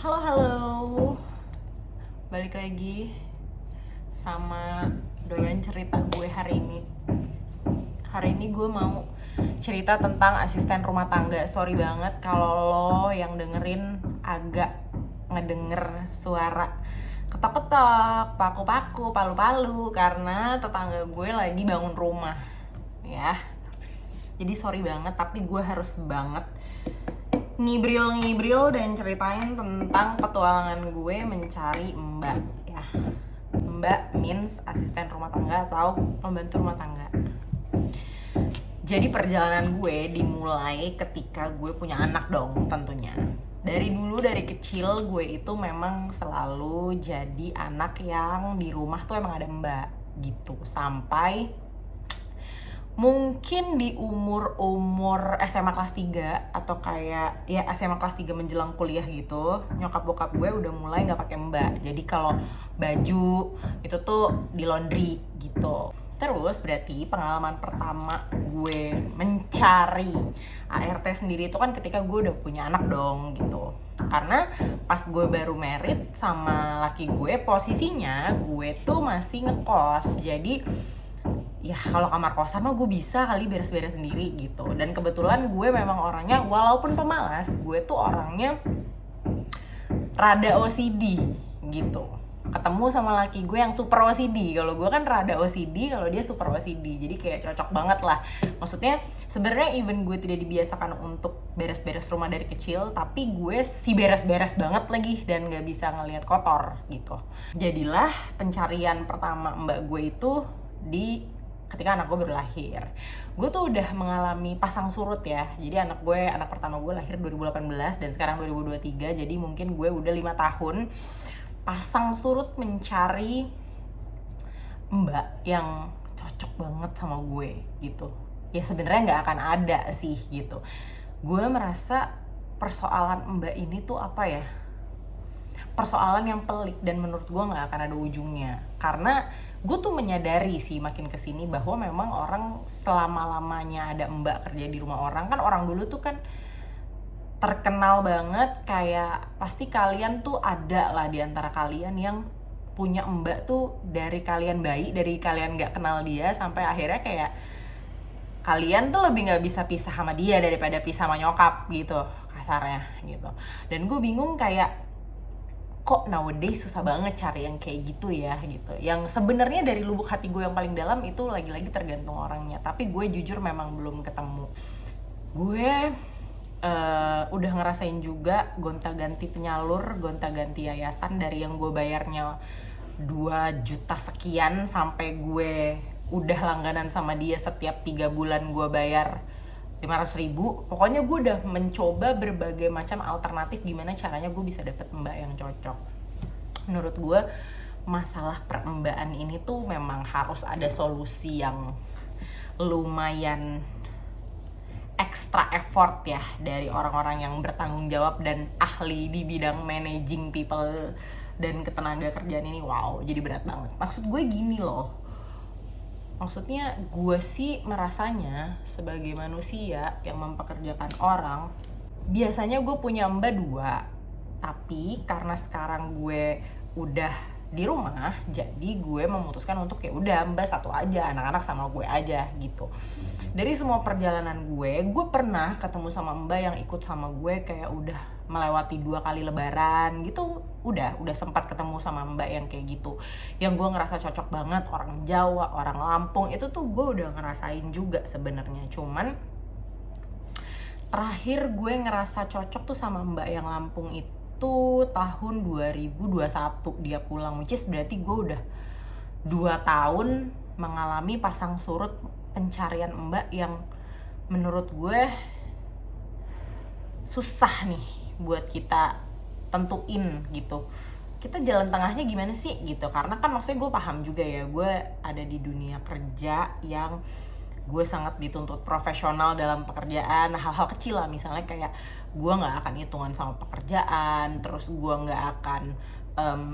Halo, balik lagi sama doyan cerita gue hari ini. Hari ini gue mau cerita tentang asisten rumah tangga. Sorry banget kalau lo yang dengerin agak ngedenger suara ketok-ketok, paku-paku, palu-palu karena tetangga gue lagi bangun rumah. Ya, jadi sorry banget, tapi gue harus banget ngibril dan ceritain tentang petualangan gue mencari mbak ya. Mbak means asisten rumah tangga atau pembantu rumah tangga. Jadi perjalanan gue dimulai ketika gue punya anak dong tentunya. Dari dulu, dari kecil gue itu memang selalu jadi anak yang di rumah tuh emang ada mbak gitu. Sampai mungkin di umur SMA kelas 3 atau kayak ya SMA kelas 3 menjelang kuliah gitu, nyokap bokap gue udah mulai nggak pakai mbak. Jadi kalau baju itu tuh di laundry gitu. Terus berarti pengalaman pertama gue mencari ART sendiri itu kan ketika gue udah punya anak dong gitu. Karena pas gue baru married sama laki gue, posisinya gue tuh masih ngekos. Jadi ya kalau kamar kosan mah gue bisa kali beres-beres sendiri gitu. Dan kebetulan gue memang orangnya walaupun pemalas, gue tuh orangnya rada OCD gitu. Ketemu sama laki gue yang super OCD. Kalau gue kan rada OCD, kalau dia super OCD. Jadi kayak cocok banget lah. Maksudnya sebenarnya even gue tidak dibiasakan untuk beres-beres rumah dari kecil, tapi gue si beres-beres banget lagi dan gak bisa ngelihat kotor gitu. Jadilah pencarian pertama mbak gue itu di ketika anak gue baru lahir. Gue tuh udah mengalami pasang surut ya. Jadi anak pertama gue lahir 2018 dan sekarang 2023. Jadi mungkin gue udah 5 tahun pasang surut mencari mbak yang cocok banget sama gue gitu. Ya sebenarnya nggak akan ada sih gitu. Gue merasa persoalan mbak ini tuh apa ya, persoalan yang pelik dan menurut gue nggak akan ada ujungnya. Karena gue tuh menyadari sih makin kesini bahwa memang orang selama-lamanya ada mbak kerja di rumah orang. Kan orang dulu tuh kan terkenal banget, kayak pasti kalian tuh ada lah di antara kalian yang punya mbak tuh dari kalian bayi, dari kalian nggak kenal dia sampai akhirnya kayak kalian tuh lebih nggak bisa pisah sama dia daripada pisah sama nyokap gitu kasarnya gitu. Dan gue bingung kayak kok nowadays susah banget cari yang kayak gitu ya gitu. Yang sebenarnya dari lubuk hati gue yang paling dalam itu lagi-lagi tergantung orangnya. Tapi gue jujur memang belum ketemu. Gue udah ngerasain juga gonta-ganti penyalur, gonta-ganti yayasan dari yang gue bayarnya 2 juta sekian sampai gue udah langganan sama dia setiap 3 bulan gue bayar 500.000. Pokoknya gue udah mencoba berbagai macam alternatif gimana caranya gue bisa dapet mbak yang cocok. Menurut gue masalah perembaan ini tuh memang harus ada solusi yang lumayan extra effort ya dari orang-orang yang bertanggung jawab dan ahli di bidang managing people dan ketenaga kerjaan ini. Wow, jadi berat banget. Maksud gue gini loh, maksudnya gue sih merasanya sebagai manusia yang mempekerjakan orang, biasanya gue punya mbak 2. Tapi karena sekarang gue udah di rumah, jadi gue memutuskan untuk ya udah mbak 1 aja, anak-anak sama gue aja gitu. Dari semua perjalanan gue pernah ketemu sama mbak yang ikut sama gue kayak udah melewati 2 kali lebaran gitu. Udah sempat ketemu sama mbak yang kayak gitu, yang gue ngerasa cocok banget, orang Jawa, orang Lampung, itu tuh gue udah ngerasain juga sebenarnya. Cuman terakhir gue ngerasa cocok tuh sama mbak yang Lampung itu tahun 2021 dia pulang, which is berarti gue udah 2 tahun mengalami pasang surut pencarian mbak yang menurut gue susah nih buat kita tentuin gitu. Kita jalan tengahnya gimana sih gitu. Karena kan maksudnya gue paham juga ya, gue ada di dunia kerja yang gue sangat dituntut profesional dalam pekerjaan. Hal-hal kecil lah, misalnya kayak gue gak akan hitungan sama pekerjaan, terus gue gak akan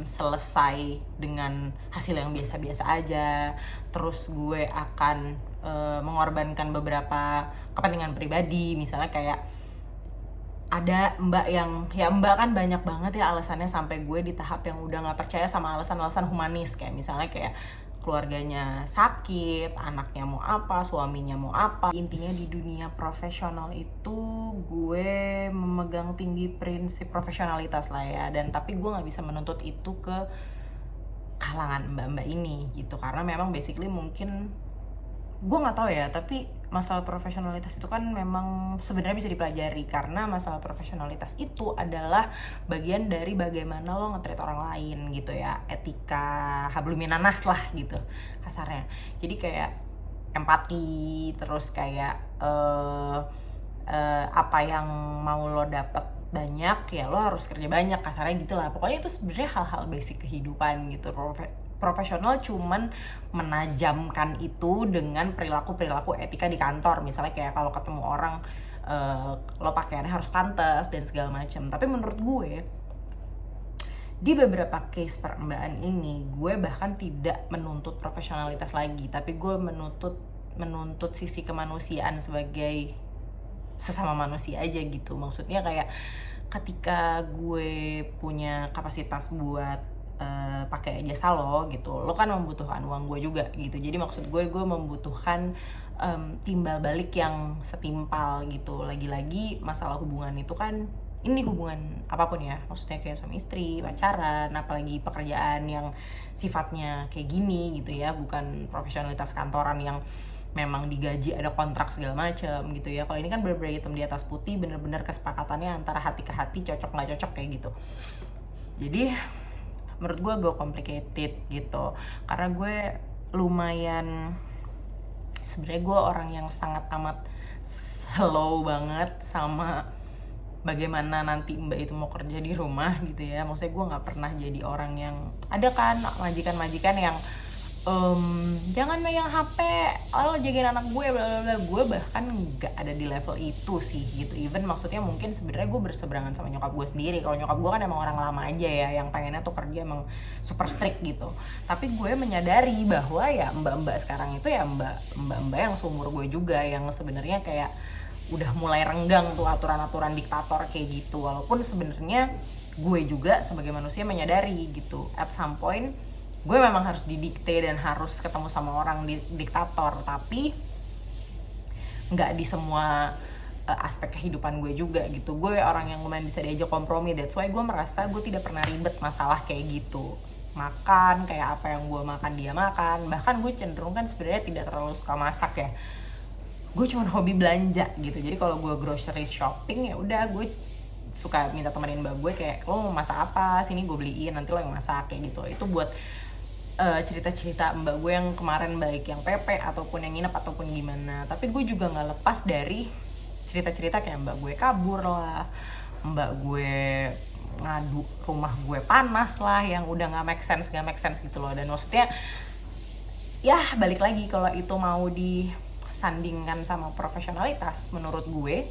selesai dengan hasil yang biasa-biasa aja, terus gue akan mengorbankan beberapa kepentingan pribadi, misalnya kayak ada mbak yang, ya mbak kan banyak banget ya alasannya, sampai gue di tahap yang udah nggak percaya sama alasan-alasan humanis, kayak misalnya kayak keluarganya sakit, anaknya mau apa, suaminya mau apa. Intinya di dunia profesional itu gue memegang tinggi prinsip profesionalitas lah ya, dan tapi gue nggak bisa menuntut itu ke kalangan mbak-mbak ini gitu, karena memang basically mungkin gue nggak tahu ya, tapi masalah profesionalitas itu kan memang sebenarnya bisa dipelajari, karena masalah profesionalitas itu adalah bagian dari bagaimana lo nge-treat orang lain gitu ya, etika habluminanas lah gitu kasarnya. Jadi kayak empati, terus kayak apa yang mau lo dapet banyak ya lo harus kerja banyak, kasarnya gitu lah. Pokoknya itu sebenarnya hal-hal basic kehidupan gitu. Profesional cuman menajamkan itu dengan perilaku etika di kantor, misalnya kayak kalau ketemu orang lo pakaiannya harus pantas dan segala macam. Tapi menurut gue di beberapa case perembaan ini, gue bahkan tidak menuntut profesionalitas lagi, tapi gue menuntut sisi kemanusiaan sebagai sesama manusia aja gitu. Maksudnya kayak ketika gue punya kapasitas buat pakai jasa lo gitu, lo kan membutuhkan uang gue juga gitu. Jadi maksud gue membutuhkan timbal balik yang setimpal gitu. Lagi-lagi masalah hubungan itu kan, ini hubungan apapun ya, maksudnya kayak suami istri, pacaran, apalagi pekerjaan yang sifatnya kayak gini gitu ya, bukan profesionalitas kantoran yang memang digaji ada kontrak segala macam gitu ya. Kalau ini kan bener-bener hitam di atas putih, bener-bener kesepakatannya antara hati ke hati, cocok nggak cocok kayak gitu. Jadi menurut gue complicated gitu, karena gue lumayan, sebenarnya gue orang yang sangat amat slow banget sama bagaimana nanti mbak itu mau kerja di rumah gitu ya. Maksudnya gue nggak pernah jadi orang yang, ada kan majikan-majikan yang jangan megang HP, lo jagain anak gue, bla bla bla. Gue bahkan nggak ada di level itu sih gitu. Even maksudnya mungkin sebenarnya gue berseberangan sama nyokap gue sendiri. Kalau nyokap gue kan emang orang lama aja ya, yang pengennya tuh kerja emang super strict gitu. Tapi gue menyadari bahwa ya mbak-mbak sekarang itu ya mbak-mbak yang seumur gue juga, yang sebenarnya kayak udah mulai renggang tuh aturan-aturan diktator kayak gitu. Walaupun sebenarnya gue juga sebagai manusia menyadari gitu, at some point gue memang harus didikte dan harus ketemu sama orang diktator, tapi nggak di semua aspek kehidupan gue juga gitu. Gue orang yang lumayan bisa diajak kompromi, that's why gue merasa gue tidak pernah ribet masalah kayak gitu. Makan kayak apa yang gue makan dia makan, bahkan gue cenderung kan sebenarnya tidak terlalu suka masak ya, gue cuma hobi belanja gitu. Jadi kalau gue grocery shopping ya udah gue suka minta temenin mbak gue, kayak lo mau masak apa, sini gue beliin, nanti lo yang masak kayak gitu. Itu buat cerita-cerita mbak gue yang kemarin, baik yang PP ataupun yang nginep ataupun gimana. Tapi gue juga nggak lepas dari cerita-cerita kayak mbak gue kabur lah, mbak gue ngadu rumah gue panas lah, yang udah nggak make sense gitu loh. Dan maksudnya ya balik lagi, kalau itu mau disandingkan sama profesionalitas, menurut gue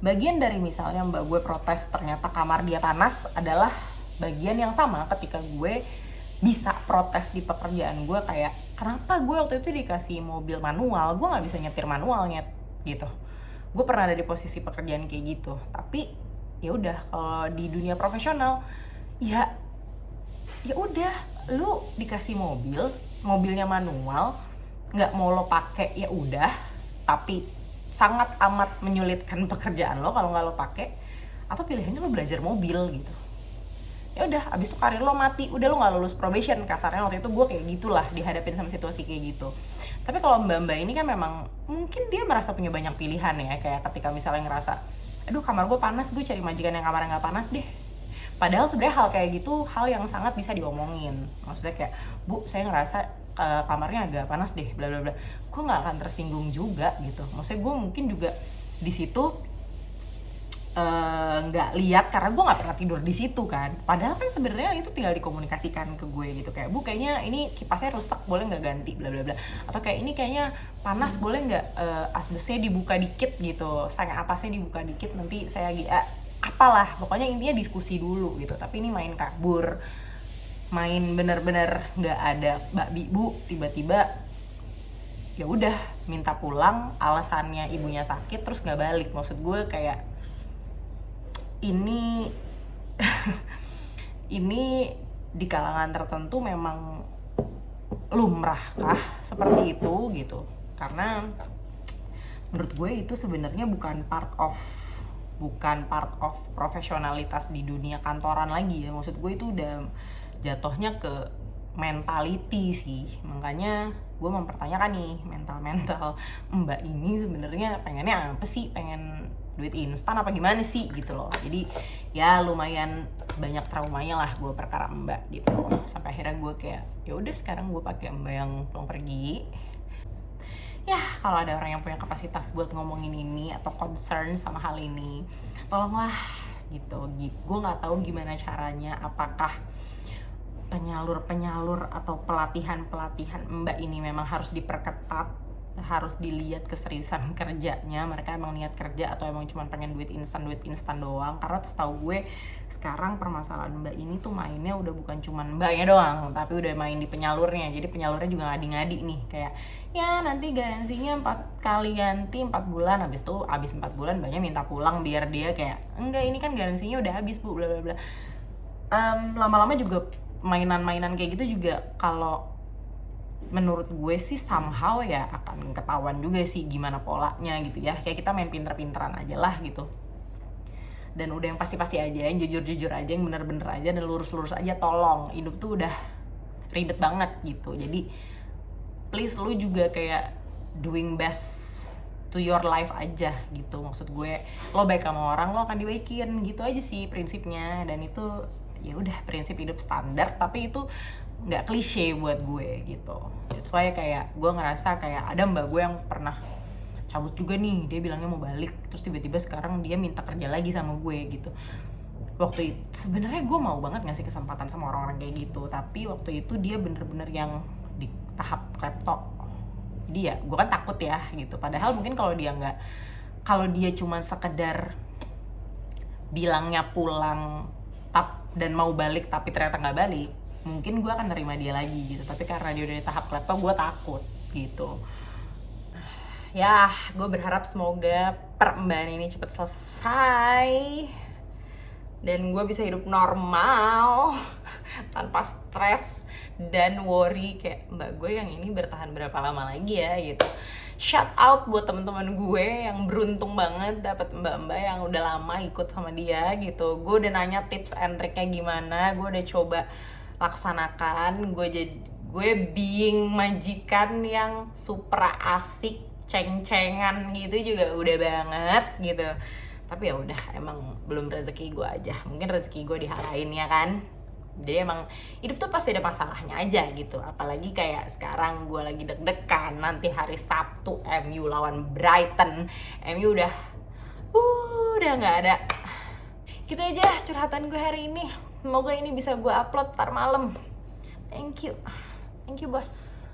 bagian dari misalnya mbak gue protes ternyata kamar dia panas adalah bagian yang sama ketika gue bisa protes di pekerjaan gue, kayak kenapa gue waktu itu dikasih mobil manual, gue nggak bisa nyetir manualnya gitu. Gue pernah ada di posisi pekerjaan kayak gitu. Tapi ya udah, kalau di dunia profesional ya udah, lu dikasih mobilnya manual, nggak mau lo pakai ya udah, tapi sangat amat menyulitkan pekerjaan lo kalau nggak lo pakai, atau pilihannya lo belajar mobil gitu. Ya udah, abis itu karir lo mati, udah lo nggak lulus probation, kasarnya waktu itu gue kayak gitulah dihadapin sama situasi kayak gitu. Tapi kalau mbak-mbak ini kan memang mungkin dia merasa punya banyak pilihan ya, kayak ketika misalnya ngerasa aduh kamar gue panas, gue cari majikan yang kamarnya nggak panas deh. Padahal sebenarnya hal kayak gitu hal yang sangat bisa diomongin. Maksudnya kayak, bu saya ngerasa kamarnya agak panas deh, bla bla bla. Gue nggak akan tersinggung juga gitu. Maksudnya gue mungkin juga di situ nggak lihat karena gue nggak pernah tidur di situ kan. Padahal kan sebenarnya itu tinggal dikomunikasikan ke gue gitu, kayak bu kayaknya ini kipasnya rusak, boleh nggak ganti, bla bla bla. Atau kayak ini kayaknya panas, boleh nggak asbesnya dibuka dikit gitu, sang atasnya dibuka dikit, nanti saya apalah. Pokoknya intinya diskusi dulu gitu. Tapi ini main kabur, main bener-bener nggak ada babi bu, tiba-tiba ya udah minta pulang, alasannya ibunya sakit terus nggak balik. Maksud gue kayak ini ini di kalangan tertentu memang lumrahkah seperti itu gitu. Karena menurut gue itu sebenarnya bukan part of profesionalitas di dunia kantoran lagi ya. Maksud gue itu udah jatuhnya ke mentality sih. Makanya gue mempertanyakan nih, mental mbak ini sebenarnya pengennya apa sih? Pengen duit instan apa gimana sih gitu loh. Jadi ya lumayan banyak traumanya lah gue perkara mbak gitu. Sampai akhirnya gue kayak ya udah sekarang gue pakai mbak yang pulang pergi. Ya kalau ada orang yang punya kapasitas buat ngomongin ini atau concern sama hal ini, tolonglah gitu. Gue nggak tahu gimana caranya, apakah penyalur atau pelatihan mbak ini memang harus diperketat, harus dilihat keseriusan kerjanya, mereka emang niat kerja atau emang cuma pengen duit instan doang. Karena setahu gue sekarang permasalahan mbak ini tuh mainnya udah bukan cuma mbaknya doang, tapi udah main di penyalurnya. Jadi penyalurnya juga ngadi-ngadi nih, kayak ya nanti garansinya 4 kali ganti 4 bulan, habis 4 bulan mbaknya minta pulang biar dia kayak enggak, ini kan garansinya udah habis bu, bla bla bla. Lama-lama juga mainan-mainan kayak gitu juga kalau menurut gue sih somehow ya akan ketahuan juga sih gimana polanya gitu ya. Kayak kita main pinter-pinteran aja lah gitu. Dan udah yang pasti-pasti aja, yang jujur-jujur aja, yang bener-bener aja, dan lurus-lurus aja. Tolong, hidup tuh udah ribet banget gitu. Jadi please lu juga kayak doing best to your life aja gitu. Maksud gue lo baik sama orang, lo akan dibaikin gitu aja sih prinsipnya. Dan itu ya udah prinsip hidup standar, tapi itu nggak klise buat gue gitu. That's why kayak gue ngerasa kayak ada mbak gue yang pernah cabut juga nih, dia bilangnya mau balik, terus tiba-tiba sekarang dia minta kerja lagi sama gue gitu. Waktu itu sebenarnya gue mau banget ngasih kesempatan sama orang-orang kayak gitu, tapi waktu itu dia bener-bener yang di tahap laptop. Jadi ya gue kan takut ya gitu. Padahal mungkin kalau dia cuma sekedar bilangnya pulang dan mau balik tapi ternyata nggak balik, mungkin gue akan nerima dia lagi gitu. Tapi karena dia udah di tahap laptop, gue takut gitu. Ya, gue berharap semoga perembahan ini cepet selesai dan gue bisa hidup normal tanpa stres dan worry kayak mbak gue yang ini bertahan berapa lama lagi ya gitu. Shout out buat teman-teman gue yang beruntung banget dapat mbak-mbak yang udah lama ikut sama dia gitu. Gue udah nanya tips and triknya gimana, gue udah coba laksanakan. Gue being majikan yang super asik, ceng-cengan gitu juga udah banget gitu. Tapi ya udah, emang belum rezeki gue aja. Mungkin rezeki gue di hal lain ya kan. Jadi emang hidup tuh pasti ada masalahnya aja gitu. Apalagi kayak sekarang gue lagi deg-degan nanti hari Sabtu MU lawan Brighton. MU udah nggak ada. Gitu aja curhatan gue hari ini. Semoga ini bisa gue upload ntar malam. Thank you bos.